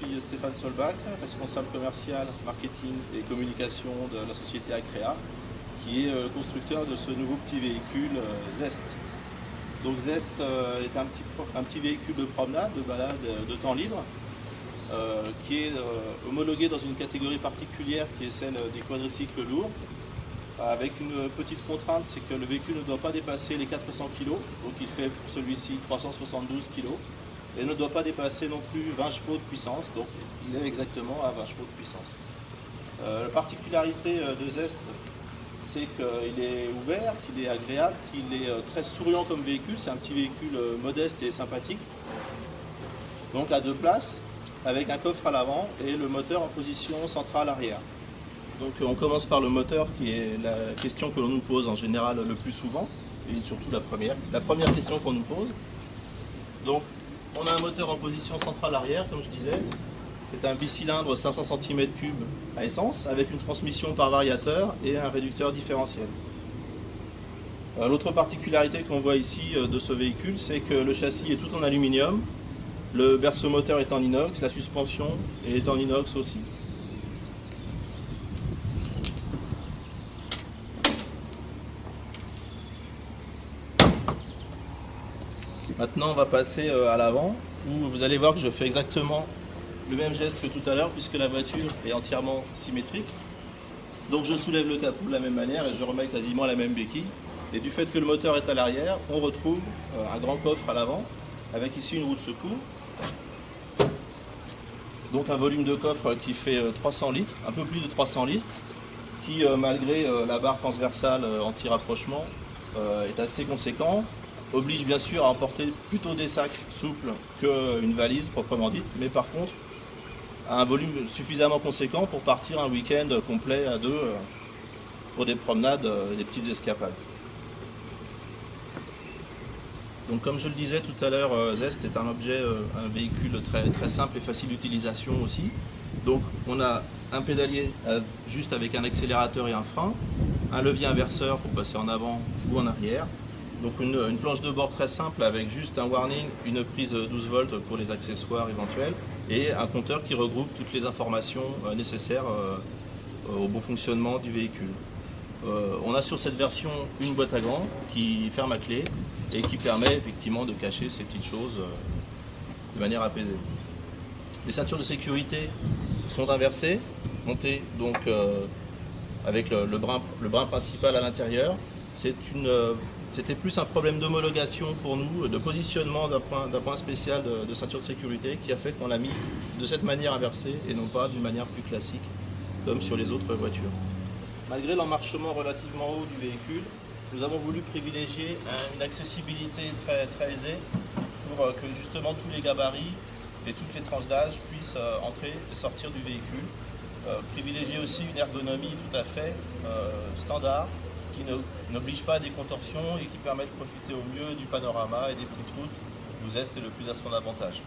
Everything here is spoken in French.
suis Stéphane Solbach, responsable commercial, marketing et communication de la société Acrea, qui est constructeur de ce nouveau petit véhicule Zest. Donc Zest est un petit véhicule de promenade, de balade, de temps libre, qui est homologué dans une catégorie particulière qui est celle des quadricycles lourds, avec une petite contrainte, c'est que le véhicule ne doit pas dépasser les 400 kg, donc il fait pour celui-ci 372 kg, et ne doit pas dépasser non plus 20 chevaux de puissance, donc il est exactement à 20 chevaux de puissance. La particularité de Zest, c'est qu'il est ouvert, qu'il est agréable, qu'il est très souriant comme véhicule, c'est un petit véhicule modeste et sympathique, donc à 2 places, avec un coffre à l'avant et le moteur en position centrale arrière. Donc on commence par le moteur qui est la question que l'on nous pose en général le plus souvent, et surtout la première question qu'on nous pose. Donc on a un moteur en position centrale arrière, comme je disais, c'est un bicylindre 500 cm3 à essence, avec une transmission par variateur et un réducteur différentiel. L'autre particularité qu'on voit ici de ce véhicule, c'est que le châssis est tout en aluminium, le berceau moteur est en inox, la suspension est en inox aussi. Maintenant on va passer à l'avant, où vous allez voir que je fais exactement le même geste que tout à l'heure, puisque la voiture est entièrement symétrique. Donc je soulève le capot de la même manière et je remets quasiment la même béquille. Et du fait que le moteur est à l'arrière, on retrouve un grand coffre à l'avant, avec ici une roue de secours. Donc un volume de coffre qui fait 300 litres, un peu plus de 300 litres, qui malgré la barre transversale anti-rapprochement est assez conséquent. Oblige bien sûr à emporter plutôt des sacs souples qu'une valise proprement dite, mais par contre a un volume suffisamment conséquent pour partir un week-end complet à 2 pour des promenades, des petites escapades. Donc comme je le disais tout à l'heure, Zest est un véhicule très simple et facile d'utilisation aussi. Donc on a un pédalier juste avec un accélérateur et un frein, un levier inverseur pour passer en avant ou en arrière. Donc une planche de bord très simple avec juste un warning, une prise 12 volts pour les accessoires éventuels et un compteur qui regroupe toutes les informations nécessaires au bon fonctionnement du véhicule. On a sur cette version une boîte à gants qui ferme à clé et qui permet effectivement de cacher ces petites choses de manière apaisée. Les ceintures de sécurité sont inversées, montées donc avec le brin principal à l'intérieur. C'était plus un problème d'homologation pour nous, de positionnement d'un point spécial de ceinture de sécurité qui a fait qu'on l'a mis de cette manière inversée et non pas d'une manière plus classique comme sur les autres voitures. Malgré l'emmarchement relativement haut du véhicule, nous avons voulu privilégier une accessibilité très aisée pour que justement tous les gabarits et toutes les tranches d'âge puissent entrer et sortir du véhicule. Privilégier aussi une ergonomie tout à fait standard, qui n'oblige pas à des contorsions et qui permet de profiter au mieux du panorama et des petites routes où Zest est le plus à son avantage.